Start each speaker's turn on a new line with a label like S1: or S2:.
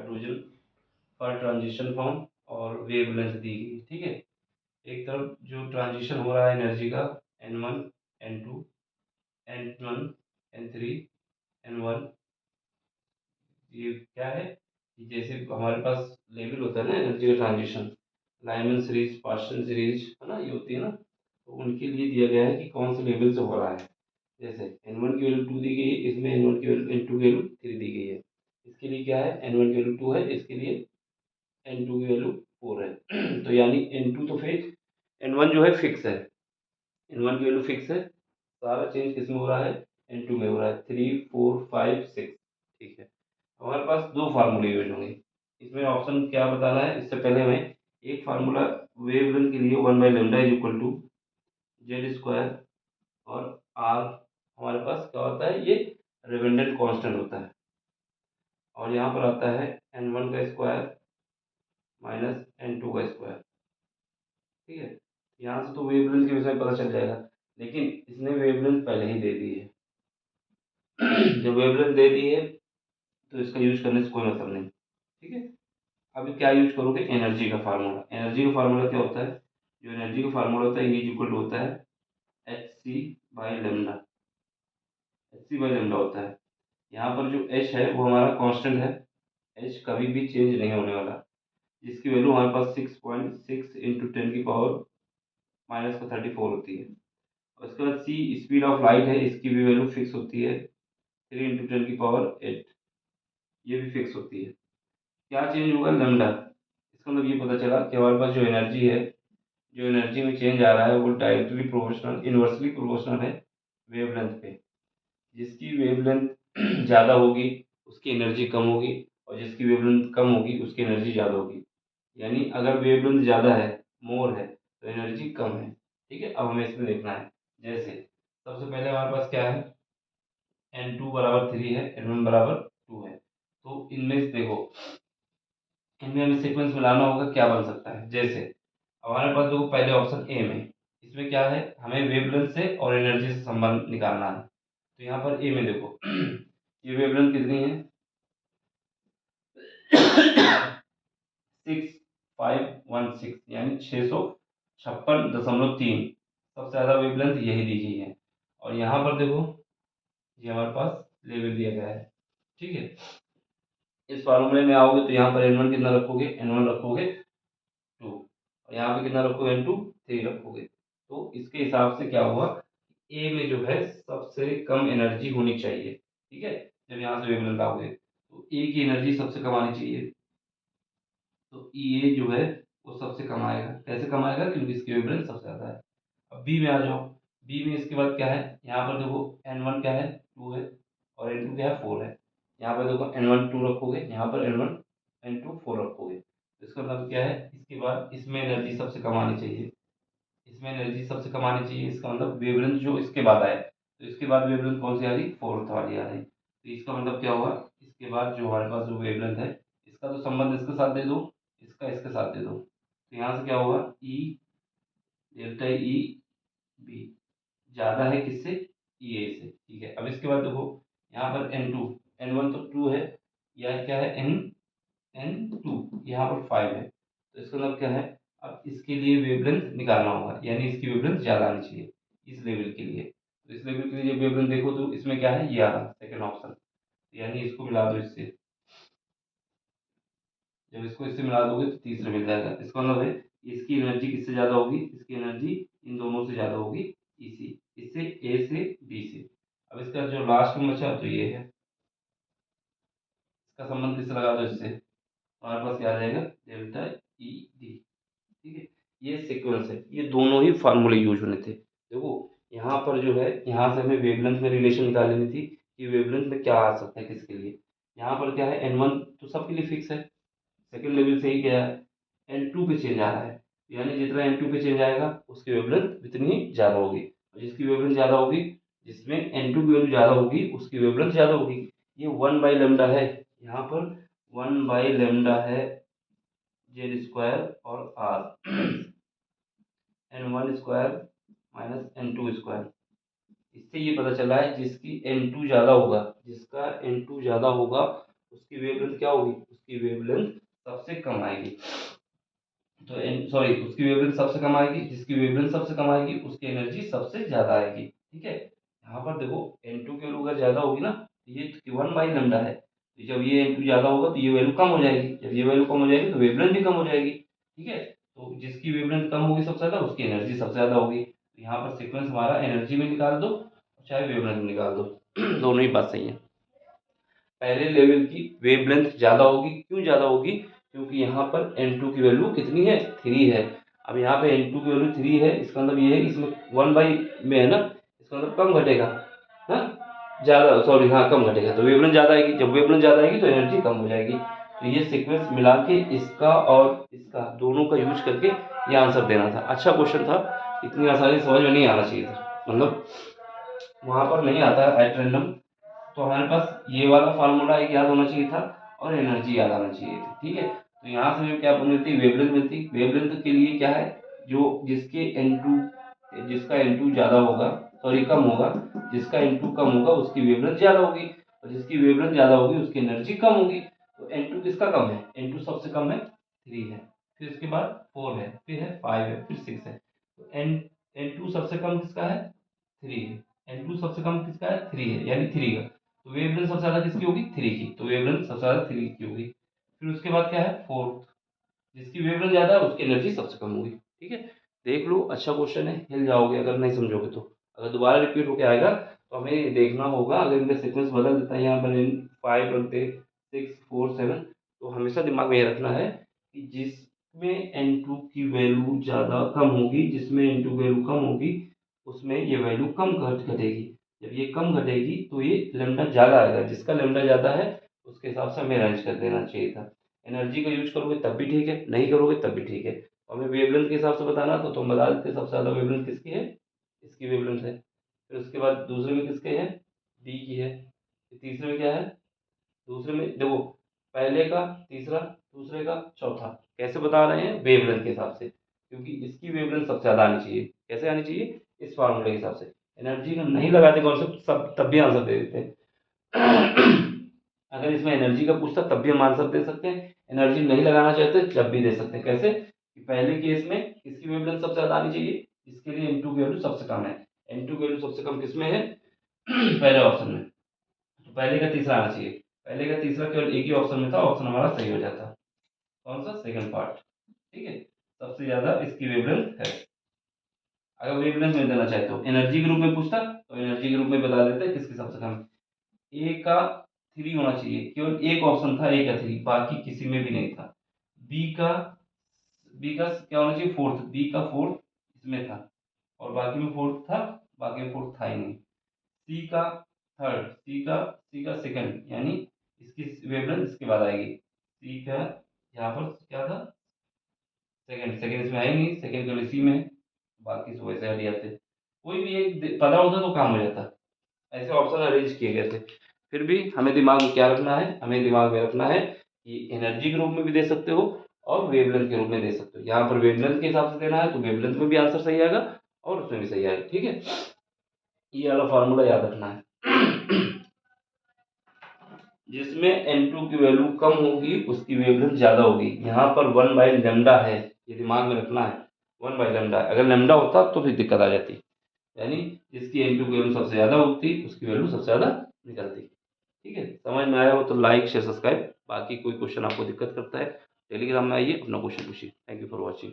S1: Hydrogen for transition form और wavelength दी गई, ठीक है। एक तरफ जो ट्रांजिशन हो रहा है एनर्जी का N1 N2 N1 N3 N1, ये क्या है कि जैसे हमारे पास लेवल होता है ना एनर्जी का transition, Lyman series, portion series है ना, ये होती है ना, तो उनके लिए दिया गया है कि कौन से लेवल से हो रहा है। जैसे N1 की वैल्यू 2 दी गई है, इसमें N1 की वैल्यू N2 की वैल्यू 3 दी गई है। इसके लिए क्या है, N1 की वैल्यू 2 है, इसके लिए N2 की वैल्यू 4 है। तो यानी N2 तो फिक्स, N1 जो है फिक्स है, N1 की वैल्यू फिक्स है। सारा चेंज किस में हो रहा है, N2 में हो रहा है। 3 4 5 6, ठीक है। हमारे पास दो फार्मूले यूज होंगे, इसमें ऑप्शन क्या बताना है, इससे पहले हमें एक फार्मूला वेवलेंथ के लिए 1/λ is equal to z square, और आर हमारे पास क्या होता है, ये रिडंडेंट कांस्टेंट होता है, और यहाँ पर आता है N1 का स्क्वायर माइनस N2 का स्क्वायर, ठीक है। यहाँ से तो वेवलेंथ के विषय में पता चल जाएगा, लेकिन इसने वेवलेंथ पहले ही दे दी है। जब वेवलेंथ दे दी है तो इसका यूज करने से कोई मतलब नहीं, ठीक है। अभी क्या यूज करोगे, एनर्जी का फार्मूला। एनर्जी का फार्मूला क्या होता है, जो एनर्जी का फार्मूला होता है, ये इक्वल होता है H C by lambda, H C by lambda होता है। यहाँ पर जो एच है वो हमारा कांस्टेंट है, एच कभी भी चेंज नहीं होने वाला, जिसकी वैल्यू हमारे पास 6.6 इंटू 10 की पावर माइनस का 34 होती है। और इसके बाद सी स्पीड ऑफ लाइट है, इसकी भी वैल्यू फिक्स होती है 3 इंटू 10 की पावर 8, ये भी फिक्स होती है। क्या चेंज होगा, लेमडा। इसका मतलब ये पता चला कि हमारे पास जो एनर्जी है, जो एनर्जी में चेंज आ रहा है वो डायरेक्टली प्रोपोर्शनल, इन्वर्सली प्रोपोर्शनल है वेवलेंथ पे। जिसकी वेवलेंथ ज़्यादा होगी उसकी एनर्जी कम होगी, और जिसकी वेवलेंथ कम होगी उसकी एनर्जी ज़्यादा होगी। यानी अगर वेवलेंथ ज़्यादा है, मोर है, तो एनर्जी कम है, ठीक है। अब हमें इसमें देखना है, जैसे सबसे पहले हमारे पास क्या है, N2 बराबर 3 है, N1 बराबर 2 है। तो इनमें से देखो, इनमें हमें सीक्वेंस मिलाना होगा, क्या बन सकता है। जैसे हमारे पास देखो पहले ऑप्शन ए में, इसमें क्या है, हमें वेवलेंथ से और एनर्जी से संबंध निकालना है। तो यहाँ पर ए में देखो ये वेवलेंथ कितनी है, 6516, यानी 656.3, सबसे ज़्यादा वेवलेंथ यही दी गई है। और यहाँ पर देखो ये हमारे पास लेवल दिया गया है, ठीक है। इस फार्मूले में आओगे तो यहाँ पर N1 कितना रखोगे, N1 रखोगे 2, और यहाँ पे कितना रखोगे, N2 3 रखोगे। तो इसके हिसाब से क्या हुआ, ए में जो है सबसे कम एनर्जी होनी चाहिए, ठीक है। जब यहाँ से वेवलेंथ आओगे तो ए की एनर्जी सबसे कम आनी चाहिए, तो ये जो है वो सबसे कम आएगा। कैसे कम आएगा, क्योंकि इसकी वेवलेंथ सबसे ज़्यादा है। अब बी में आ जाओ, बी में इसके बाद क्या है, यहाँ पर देखो N1 क्या है, 2 है, और N2 क्या है, 4 है। यहाँ पर देखो N1 2 रखोगे, यहाँ पर N1 N2 4 रखोगे, तो इसका मतलब क्या है, इसके बाद इसमें एनर्जी सबसे कम आनी चाहिए, इसमें एनर्जी सबसे कम आनी चाहिए। इसका मतलब वेवलेंथ जो इसके बाद आए, तो इसके बाद वेवलेंथ कौन सी आ रही, फोर्थ वाली आ रही। तो इसका मतलब क्या होगा, इसके बाद जो हमारे पास जो वेवलेंथ है, इसका तो संबंध इसके साथ दे दो, इसका इसके साथ दे दो, तो यहाँ से क्या होगा, ई डेल्टा ई बी ज़्यादा है किससे, ई ए से, ठीक है। अब इसके बाद देखो यहाँ पर N2, N1 तो 2 है, यह क्या है, N2 यहाँ पर 5 है, तो इसका मतलब क्या है, अब इसके लिए वेवलेंथ निकालना होगा, यानी इसकी वेवलेंथ ज़्यादा आनी चाहिए इस लेवल के लिए। तो इस लेवल के लिए जब वेवलेंथ देखो तो इसमें क्या है, ये आ रहा सेकंड ऑप्शन, यानी इसको मिला दो इससे, जब इसको इससे मिला दोगे तो तीसरा मिल जाएगा। इसका मतलब है इसकी एनर्जी किससे ज़्यादा होगी, इसकी एनर्जी इन दोनों से ज़्यादा होगी, इसी इससे ए से बी से। अब इसका जो लास्ट में बचा तो ये है, इसका संबंध किससे लगा दो, इससे, हमारे पास क्या आ जाएगा, डेल्टा ई डी, ठीक है। ये सीक्वेंस है, ये दोनों ही फार्मूले यूज होने थे। देखो यहाँ पर जो है, यहाँ से हमें वेवलेंथ में रिलेशन निकाल लेनी थी कि वेवलेंथ में क्या आ सकता है किसके लिए। यहाँ पर क्या है, N1 तो सबके लिए फिक्स है, सेकंड लेवल से ही गया है, N2 पे चेंज आ रहा है, यानी जितना N2 पे चेंज आएगा उसकी वेवलेंथ उतनी ज़्यादा होगी, और जिसकी वेवलेंथ ज़्यादा होगी, जिसमें N2 की वैल्यू ज़्यादा होगी उसकी वेवलेंथ ज़्यादा होगी। ये 1/λ है, यहाँ पर 1/λ है जेड स्क्वायर और R N1 square minus N2 square. इससे ये पता चला है जिसकी N2 ज़्यादा होगा, जिसका N2 ज़्यादा होगा उसकी वेवलेंथ क्या होगी, उसकी वेवलेंथ सबसे कम आएगी। तो सॉरी, उसकी वेवलेंथ सबसे कम आएगी, जिसकी वेवलेंथ सबसे कम आएगी उसकी एनर्जी सबसे ज़्यादा आएगी। ठीक है, यहाँ पर देखो N2 की वैल्यू अगर ज़्यादा होगी ना, तो ये 1/λ है, तो जब ये N2 ज़्यादा होगा तो ये वैल्यू कम हो जाएगी, जब ये वैल्यू कम हो जाएगी तो वेवलेंथ भी कम हो जाएगी। ठीक है, तो जिसकी वेवलेंथ कम होगी सबसे ज़्यादा, उसकी एनर्जी सबसे ज़्यादा होगी। तो यहाँ पर सीक्वेंस हमारा एनर्जी में निकाल दो चाहे वेवलेंथ में निकाल दो, दोनों ही बात सही है। पहले लेवल की वेवलेंथ ज़्यादा होगी, क्यों ज़्यादा होगी, क्योंकि यहाँ पर N2 की वैल्यू कितनी है, 3 है। अब यहाँ पे N2 की वैल्यू 3 है, इसका मतलब ये है कि इसमें 1 बाई में है ना, इसका मतलब कम घटेगा, हाँ ज़्यादा, सॉरी हाँ कम घटेगा, तो वेवलेंथ ज़्यादा आएगी, जब वेवलेंथ ज़्यादा आएगी तो एनर्जी कम हो जाएगी। तो ये सीक्वेंस मिला के इसका और इसका दोनों का यूज करके ये आंसर देना था। अच्छा क्वेश्चन था, इतनी आसानी से समझ में नहीं आना चाहिए था, मतलब वहाँ पर नहीं आता है एट रैंडम। तो हमारे पास ये वाला फार्मूला एक याद होना चाहिए था और एनर्जी याद आना चाहिए थी। ठीक है, तो यहाँ से हमें क्या मिलती, वेवलेंथ मिलती। वेवलेंथ के लिए क्या है, जो जिसके N2 जिसका N2 ज़्यादा होगा, सॉरी कम होगा, जिसका N2 कम होगा उसकी वेवलेंथ ज़्यादा होगी, और जिसकी वेवलेंथ ज़्यादा होगी उसकी एनर्जी कम होगी। तो N2 किसका कम है, N2 सबसे कम है 3 है, फिर इसके बाद 4 है, फिर है 5 है, फिर 6 है। तो N2 सबसे कम किसका है, 3 है। N2 सबसे कम किसका है, 3 है, यानी 3 का। तो वेवलेंथ सबसे ज़्यादा किसकी होगी, 3 की, तो वेवलेंथ सबसे ज़्यादा 3 की होगी। फिर उसके बाद क्या है, फोर्थ, जिसकी वेवलेंथ ज़्यादा है उसकी एनर्जी सबसे कम होगी। ठीक है, देख लो, अच्छा क्वेश्चन है, हिल जाओगे अगर नहीं समझोगे तो। अगर दोबारा रिपीट होके आएगा तो हमें देखना होगा, अगर इनका सीक्वेंस बदल देता है, यहाँ पर 5 रखते, 6 4 7, तो हमेशा दिमाग में ये रखना है कि जिसमें N2 की वैल्यू ज़्यादा कम होगी, जिसमें N2 की वैल्यू कम होगी उसमें ये वैल्यू कम घटेगी। जब ये कम घटेगी तो ये लैम्डा ज़्यादा आएगा, जिसका लैम्डा ज़्यादा है उसके हिसाब से हमें अरेंज कर देना चाहिए था। एनर्जी का यूज करोगे तब भी ठीक है, नहीं करोगे तब भी ठीक है। हमें वेवलेंथ के हिसाब से बताना तो तुम बता देते सबसे ज़्यादा वेवलेंथ किसकी है, इसकी वेवलेंथ है। फिर उसके बाद दूसरे में किसके है, डी की है। फिर तीसरे में क्या है, दूसरे में देखो, पहले का तीसरा, दूसरे का चौथा, कैसे बता रहे हैं, वेवलेंथ के हिसाब से, क्योंकि इसकी वेवलेंथ सबसे ज़्यादा आनी चाहिए। कैसे आनी चाहिए, इस फार्मूले के हिसाब से। एनर्जी का नहीं लगाते कॉन्सेप्ट सब, तब भी आंसर दे देते हैं। अगर इसमें एनर्जी का पूछता तब भी हम आंसर दे सकते हैं, एनर्जी नहीं लगाना चाहते जब भी दे सकते हैं। कैसे, कि पहले केस में किसकी वेवलेंथ सबसे ज़्यादा आनी चाहिए, इसके लिए N2 की वैल्यू सबसे कम है। N2 की वैल्यू सबसे कम किसमें है, पहले ऑप्शन में, तो पहले का तीसरा आना चाहिए। पहले का तीसरा केवल एक ही ऑप्शन में था, ऑप्शन हमारा सही हो जाता। कौन सा, सेकंड पार्ट। ठीक है, सबसे ज़्यादा इसकी वेवलेंथ है। अगर वेवलेंथ में देना चाहे तो एनर्जी के रूप में पूछता तो एनर्जी के रूप में बता देते किसकी सबसे कम है। ए का 3 होना चाहिए, केवल एक ऑप्शन था ए का 3, बाकी किसी में भी नहीं था। बी का बी का क्या होना चाहिए, फोर्थ, बी का फोर्थ इसमें था, और बाकी में फोर्थ था, बाकी में फोर्थ था ही नहीं। सी का थर्ड, सी का सेकंड, यानी इसकी वेवलेंथ इसके बाद आएगी। सी का यहाँ पर क्या था, सेकंड, सेकंड इसमें है ही नहीं, सेकंड केवल इसी में है, बाकी सब वैसे हट जाते। कोई भी एक पता होता तो काम हो जाता, ऐसे ऑप्शन अरेंज किए गए थे। फिर भी हमें दिमाग में क्या रखना है, हमें दिमाग में रखना है कि एनर्जी के रूप में भी दे सकते हो और वेवलेंथ के रूप में दे सकते हो। यहाँ पर वेवलेंथ के हिसाब से देना है तो वेवलेंथ में भी आंसर सही आएगा और उसमें भी सही आएगा। ठीक है, ये वाला फार्मूला याद रखना है। जिसमें N2 की वैल्यू कम होगी उसकी वेवलेंथ ज़्यादा होगी। यहाँ पर 1/λ है, ये दिमाग में रखना है, 1/λ। अगर लैम्डा होता तो फिर दिक्कत आ जाती, यानी जिसकी N2 की वैल्यू सबसे ज़्यादा होती उसकी वैल्यू सबसे ज़्यादा निकलती। ठीक है, समझ में आया हो तो लाइक शेयर सब्सक्राइब। बाकी कोई क्वेश्चन आपको दिक्कत करता है टेलीग्राम में आइए, अपना क्वेश्चन पूछिए। Thank you for watching.